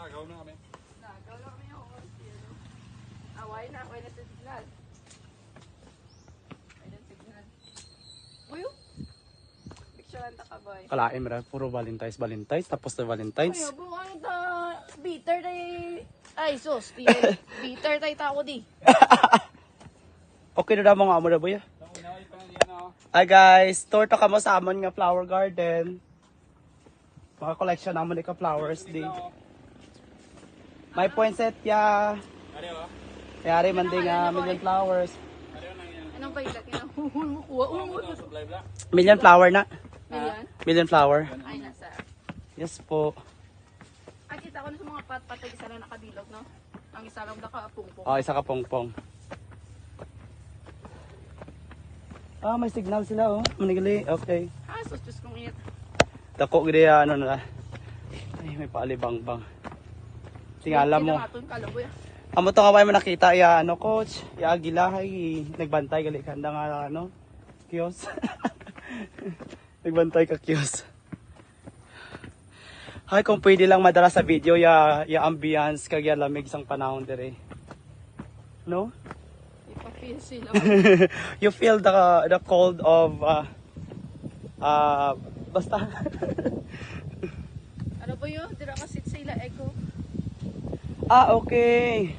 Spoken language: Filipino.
Nagaw na kami. Nagaw na kami yung away na sa signal. Away na signal. Uy, picturean ta ka boy. Kalaim ra, puro Valentine's, tapos na Valentine's. Uy, bukan ta, bitter day. Ay, sus, bitter tay tao di. Okay na mga amo na boy. Hi guys, tour to kamo sa amon nga flower garden. Mga collection namon ni ka flowers di. May poinset ya. Yari man din nga million flowers. Anong pailat yun? Huhul mo kuha. Million flower na. Million? Million flower. Ay, nasa. Yes po. Ay, kita ko na sa mga pat-pat, isa lang nakabilog, no? Ang isa lang nakapungpong. Oh, isa ka pongpong. Ah, may signal sila oh. Manigali. Okay. Ah, sus, Diyos kong init. Dako gidi ano na. Ay, may paalibang-bang. Tingala mo. Kinamatong kalaboy. Amo to nga mo nakita ya ano coach, ya agilahay nagbantay gali kanda nga ano, kiosk. Nagbantay ka kiosk. Hay kung pwede lang madala sa video ya ambience kag ya lamig sang panahon dire. No? Ipa-feel sila. You feel the cold of basta. Ano ba yun? Dira ka sit sila echo. Ah, okay.